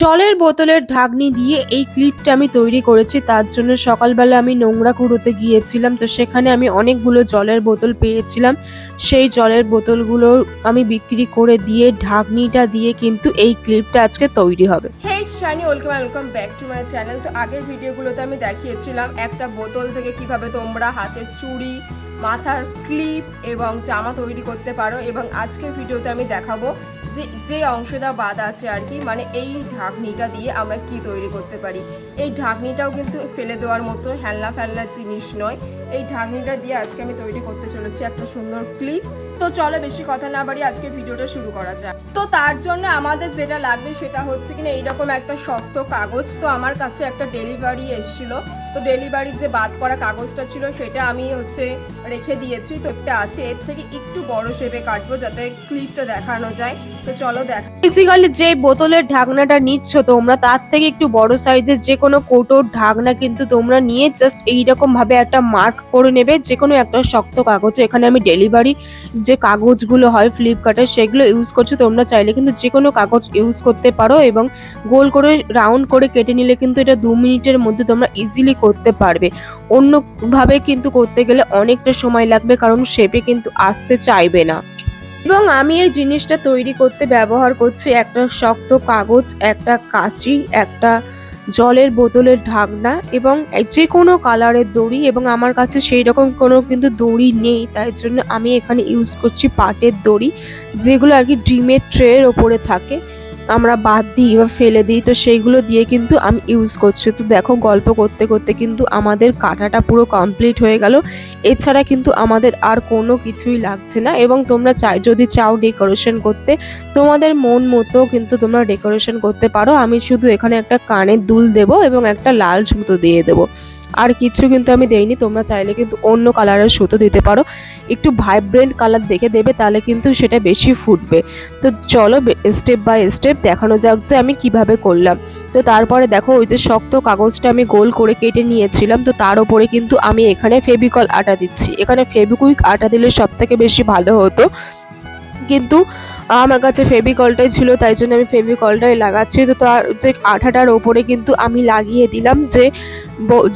জলের বোতলের ঢাকনি দিয়ে এই ক্লিপটা আমি তৈরি করেছি। তার জন্য সকালবেলা আমি নোংরা কুড়োতে গিয়েছিলাম। তো সেখানে আমি অনেকগুলো জলের বোতল পেয়েছিলাম। সেই জলের বোতলগুলো আমি বিক্রি করে দিয়ে ঢাকনিটা দিয়ে কিন্তু এই ক্লিপটা আজকে তৈরি হবে। Hey Shiny, welcome back to my channel. তো আগের ভিডিওগুলোতে আমি দেখিয়েছিলাম একটা বোতল থেকে কিভাবে তোমরা হাতের চুড়ি, মাথার ক্লিপ এবং জামা তৈরি করতে পারো। এবং আজকের ভিডিওতে আমি দেখাবো যে অংশটা বাদ আছে আর কি, মানে এই ঢাকনিটা দিয়ে আমরা কি তৈরি করতে পারি। এই ঢাকনিটাও কিন্তু ফেলে দেওয়ার মতো ফেলনা জিনিস নয়। এই ঢাকনিটা দিয়ে আজকে আমি তৈরি করতে চলেছি একটা সুন্দর ক্লিপ। তো চলো বেশি কথা না বাড়ি আজকে ভিডিওটা শুরু করা যায়। তো তার জন্য আমাদের যেটা লাগবে সেটা হচ্ছে কিনা এইরকম একটা শক্ত কাগজ। তো আমার কাছে একটা ডেলিভারি এসেছিল, তো ডেলিভারির যে বাদ করা কাগজটা ছিল সেটা আমি রেখে দিয়েছি। তো একটা আছে, এর থেকে একটু বড় শেপে কাটবো যাতে ক্লিপটা দেখানো যায়। তো চলো দেখ। বেসিক্যালি যে বোতলের ঢাকনাটা নিচ্ছ তোমরা, তার থেকে একটু বড় সাইজের যে কোনো কৌটোর ঢাকনা কিন্তু তোমরা নিয়ে জাস্ট এইরকম ভাবে একটা মার্ক করে নেবে যে কোনো একটা শক্ত কাগজে। এখানে আমি ডেলিভারি যে কাগজগুলো হয় ফ্লিপকার্টের সেগুলো ইউজ করছি। তোমরা চাইলে কিন্তু যে কোনো কাগজ ইউজ করতে পারো এবং গোল করে রাউন্ড করে কেটে নিলে কিন্তু এটা 2 মিনিটের মধ্যে তোমরা ইজিলি করতে পারবে। অন্যভাবে কিন্তু করতে গেলে অনেকটা সময় লাগবে, কারণ শেপে কিন্তু আসতে চাইবে না। এবং আমি এই জিনিসটা তৈরি করতে ব্যবহার করছি একটা শক্ত কাগজ, একটা কাঁচি, একটা জলের বোতলের ঢাকনা এবং যে কোনো কালারের দড়ি। এবং আমার কাছে সেই রকম কোনো কিন্তু দড়ি নেই, তাই জন্য আমি এখানে ইউজ করছি পাটের দড়ি, যেগুলো আর কি ডিমের ট্রের ওপরে থাকে, আমরা বাদ দিই বা ফেলে দিই। তো সেইগুলো দিয়ে কিন্তু আমি ইউজ করছি। তো দেখো, গল্প করতে করতে কিন্তু আমাদের কাটাটা পুরো কমপ্লিট হয়ে গেল। এছাড়া কিন্তু আমাদের আর কোনো কিছুই লাগছে না। এবং তোমরা যদি চাও ডেকোরেশন করতে, তোমাদের মন মতো কিন্তু তোমরা ডেকোরেশন করতে পারো। আমি শুধু এখানে একটা কানের দুল দেব এবং একটা লাল সুতো দিয়ে দেবো, আর কিছু কিন্তু আমি দেইনি। তোমরা চাইলে কিন্তু অন্য কালারের সুতো দিতে পারো, একটু ভাইব্রেন্ট কালার দেখে দেবে, তাহলে কিন্তু সেটা বেশি ফুটবে। তো চলো স্টেপ বাই স্টেপ দেখানো যাক যে আমি কিভাবে করলাম। তো তারপরে দেখো, ওই যে শক্ত কাগজটা আমি গোল করে কেটে নিয়েছিলাম, তো তার উপরে কিন্তু আমি এখানে ফেভিকল আটা দিচ্ছি। এখানে ফেভিকুইক আটা দিলে সব থেকে বেশি ভালো হতো, কিন্তু আমার কাছে ফেভিকলটাই ছিল, তাই জন্য আমি ফেভিকলটাই লাগাচ্ছি। তো তার যে আঠাটার ওপরে কিন্তু আমি লাগিয়ে দিলাম যে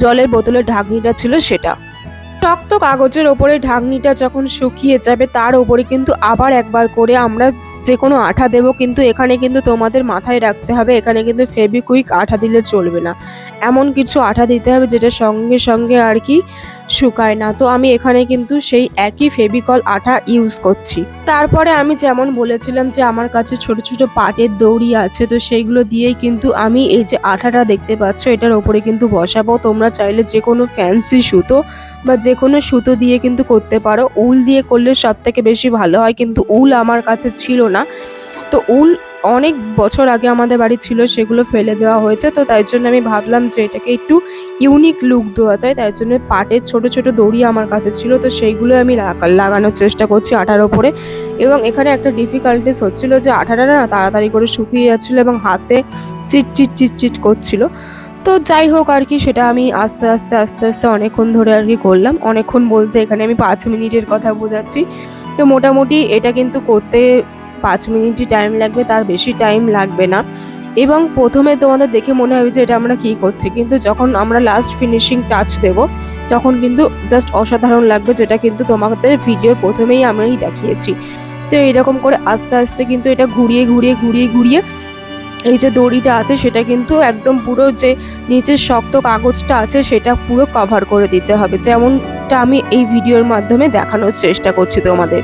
জলের বোতলের ঢাকনিটা ছিল সেটা। শক্ত কাগজের ওপরে ঢাকনিটা যখন শুকিয়ে যাবে, তার ওপরে কিন্তু আবার একবার করে আমরা যে কোনো আঠা দেব। কিন্তু এখানে কিন্তু তোমাদের মাথায় রাখতে হবে, এখানে কিন্তু ফেভিকুইক আঠা দিলে চলবে না, এমন কিছু আঠা দিতে হবে যেটা সঙ্গে সঙ্গে আর কি শুকায় না। তো আমি এখানে কিন্তু সেই একই ফেভিকল আঠা ইউজ করছি। তারপরে আমি যেমন বলেছিলাম যে আমার কাছে ছোট ছোট পাটের দড়ি আছে, তো সেইগুলো দিয়েই কিন্তু আমি এই যে আঠাটা দেখতে পাচ্ছ এটার ওপরে কিন্তু বসাবো। তোমরা চাইলে যে কোনো ফ্যান্সি সুতো বা যে কোনো সুতো দিয়ে কিন্তু করতে পারো। উল দিয়ে করলে সব থেকে বেশি ভালো হয়, কিন্তু উল আমার কাছে ছিল না। তো উল অনেক বছর আগে আমাদের বাড়ি ছিল, সেগুলো ফেলে দেওয়া হয়েছে। তো তাই জন্য আমি ভাবলাম যে এটাকে একটু ইউনিক লুক দেওয়া যায়, তাই জন্য পাটের ছোট ছোট দড়ি আমার কাছে ছিল, তো সেইগুলো আমি লাগানোর চেষ্টা করছি আঠার ওপরে। এবং এখানে একটা ডিফিকাল্টিস হচ্ছিল যে আঠাটা না তাড়াতাড়ি করে শুকিয়ে যাচ্ছিলো এবং হাতে চিটচিট চিটচিট করছিল। তো যাই হোক আর কি, সেটা আমি আস্তে আস্তে আস্তে আস্তে অনেকক্ষণ ধরে আর কি করলাম। অনেকক্ষণ বলতে এখানে আমি 5 মিনিটের কথা বোঝাচ্ছি। তো মোটামুটি এটা কিন্তু করতে 5 মিনিটই টাইম লাগবে, তার বেশি টাইম লাগবে না। এবং প্রথমে তোমাদের দেখে মনে হবে যে এটা আমরা কী করছি, কিন্তু যখন আমরা লাস্ট ফিনিশিং টাচ দেব তখন কিন্তু জাস্ট অসাধারণ লাগবে, যেটা কিন্তু তোমাদের ভিডিওর প্রথমেই আমি দেখিয়েছি। তো এইরকম করে আস্তে আস্তে কিন্তু এটা ঘুরিয়ে ঘুরিয়ে ঘুরিয়ে ঘুরিয়ে এই যে দড়িটা আছে সেটা কিন্তু একদম পুরো যে নিচের শক্ত কাগজটা আছে সেটা পুরো কভার করে দিতে হবে, যেমনটা আমি এই ভিডিওর মাধ্যমে দেখানোর চেষ্টা করছি তোমাদের।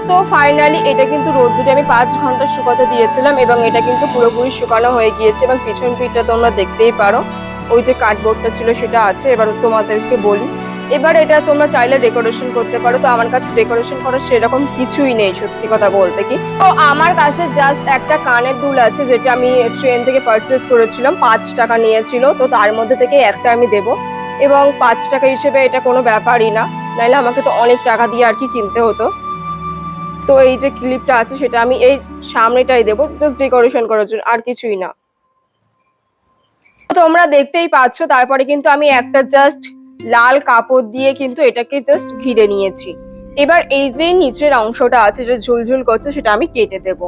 তো ফাইনালি এটা কিন্তু রোদ্দুরে আমি 5 ঘন্টা শুকাতে দিয়েছিলাম এবং এটা কিন্তু পুরোপুরি শুকানো হয়ে গিয়েছে। এবং পিছন পিঠটা তোমরা দেখতেই পারো, ওই যে কার্ডবোর্ডটা ছিল সেটা আছে। এবার তোমাদেরকে বলি, এবার এটা তোমরা চাইলে ডেকোরেশন করতে পারো। তো আমার কাছে ডেকোরেশন করার সেরকম কিছুই নেই সত্যি কথা বলতে কি। তো আমার কাছে জাস্ট একটা কানের দুল আছে, যেটা আমি ট্রেন থেকে পারচেস করেছিলাম, 5 টাকা নিয়েছিল। তো তার মধ্যে থেকে একটা আমি দেব, এবং 5 টাকা হিসেবে এটা কোনো ব্যাপারই না, নাইলে আমাকে তো অনেক টাকা দিয়ে আর কি কিনতে হতো। তো এই যে ক্লিপটা আছে সেটা আমি এই সামনেটাই দেবো জাস্ট ডেকোরেশন করার জন্য, আর কিছুই না। তোমরা দেখতেই পাচ্ছ। তারপরে কিন্তু আমি একটা জাস্ট লাল কাপড় দিয়ে কিন্তু এটাকে জাস্ট ঘিরে নিয়েছি। এবার এই যে নিচের অংশটা আছে যেটা ঝুলঝুল করছে সেটা আমি কেটে দেব।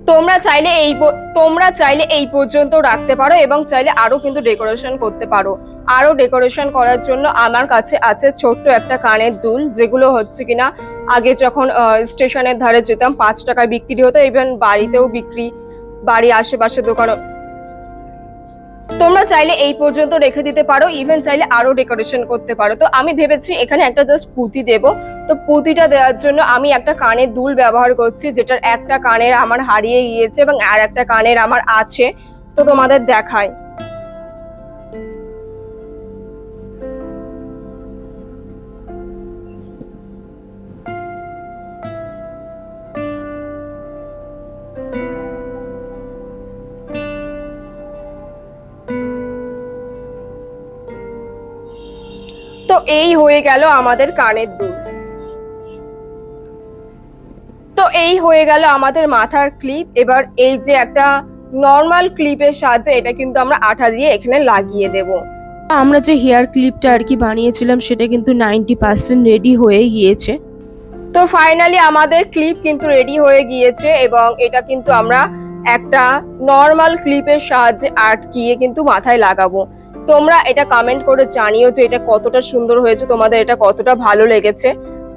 তোমরা চাইলে এই পর্যন্ত রাখতে পারো এবং চাইলে আরো কিন্তু ডেকোরেশন করতে পারো। আরো ডেকোরেশন করার জন্য আমার কাছে আছে ছোট্ট একটা কানের দুল, যেগুলো হচ্ছে কিনা আগে যখন স্টেশনের ধারে যেতাম 5 টাকায় বিক্রি হতো, ইভেন বাড়িতেও বিক্রি, বাড়ির আশেপাশে দোকান। তোমরা চাইলে এই পর্যন্ত রেখে দিতে পারো, ইভেন চাইলে আরো ডেকোরেশন করতে পারো। তো আমি ভেবেছি এখানে একটা জাস্ট পুঁতি দেব। তো পুঁতিটা দেওয়ার জন্য আমি একটা কানের দুল ব্যবহার করছি, যেটার একটা কানের আমার হারিয়ে গিয়েছে এবং আর একটা কানের আমার আছে। তো তোমাদের দেখাই। তো এই হয়ে গেল আমাদের কানের দুল। তো এই হয়ে গেল আমাদের মাথার ক্লিপ। এবার এই যে একটা নর্মাল ক্লিপের সাহায্যে এটা কিন্তু আমরা আঠা দিয়ে এখানে লাগিয়ে দেব। আমরা যে হেয়ার ক্লিপটা আর কি বানিয়েছিলাম সেটা কিন্তু 90% রেডি হয়ে গিয়েছে। তো ফাইনালি আমাদের ক্লিপ কিন্তু রেডি হয়ে গিয়েছে এবং এটা কিন্তু আমরা একটা নর্মাল ক্লিপের সাহায্যে আটকিয়ে কিন্তু মাথায় লাগাবো। তোমরা এটা কমেন্ট করে জানিও যে এটা কতটা সুন্দর হয়েছে, তোমাদের এটা কতটা ভালো লেগেছে।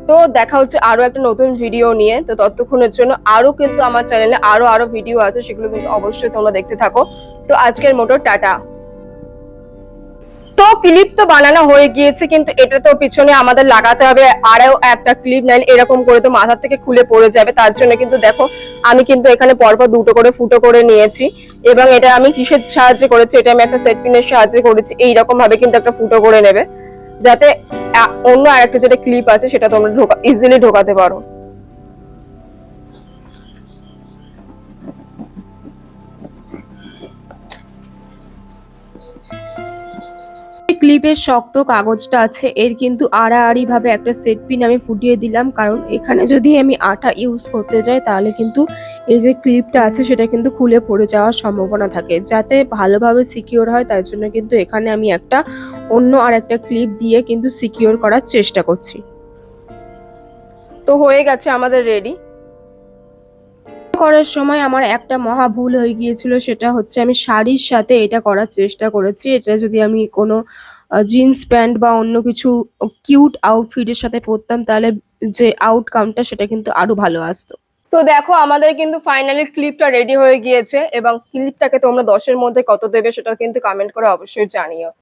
তো দেখা হচ্ছে আরো একটা নতুন ভিডিও নিয়ে। তো ততক্ষণের জন্য আরো কিন্তু আমার চ্যানেলে আরো ভিডিও আছে, সেগুলো কিন্তু অবশ্যই তোমরা দেখতে থাকো। তো আজকের মতো টাটা। তো ক্লিপ তো বানানো হয়ে গিয়েছে, কিন্তু এটা তো পিছনে আমাদের লাগাতে হবে আরো একটা ক্লিপ, নাইলে এরকম করে তো মাথা থেকে খুলে পড়ে যাবে। তার জন্য কিন্তু দেখো আমি কিন্তু এখানে পরপর দুটো করে ফুটো করে নিয়েছি এবং এটা আমি কিসের সাহায্যে করেছি, এটা আমি একটা সেট পিনের সাহায্যে করেছি। এইরকম ভাবে কিন্তু একটা ফুটো করে নেবে, যাতে অন্য আরেকটা যেটা ক্লিপ আছে সেটা তোমরা ইজিলি ঢোকাতে পারো। ক্লিপের শক্ত কাগজটা আছে এর কিন্তু আড়াআড়ি ভাবে একটা সেট পিন আমি ফুটিয়ে দিলাম, কারণ এখানে যদি আমি আঠা ইউজ করতে যাই তাহলে কিন্তু এই যে ক্লিপটা আছে সেটা কিন্তু খুলে পড়ে যাওয়ার সম্ভাবনা থাকে। যাতে ভালোভাবে সিকিউর হয় তার জন্য কিন্তু এখানে আমি একটা অন্য আর একটা ক্লিপ দিয়ে কিন্তু সিকিউর করার চেষ্টা করছি। তো হয়ে গেছে আমাদের রেডি। করার সময় আমার একটা মহা ভুল হয়ে গিয়েছিল, সেটা হচ্ছে আমি শাড়ির সাথে এটা করার চেষ্টা করেছি। এটা যদি আমি কোনো জিন্স প্যান্ট বা অন্য কিছু কিউট আউটফিটের সাথে পরতাম তাহলে যে আউটকামটা সেটা কিন্তু আরো ভালো আসতো। তো দেখো আমাদের কিন্তু ফাইনালি ক্লিপটা রেডি হয়ে গিয়েছে এবং ক্লিপটাকে তোমরা 10-এর মধ্যে কত দেবে সেটা কিন্তু কমেন্ট করে অবশ্যই জানিও।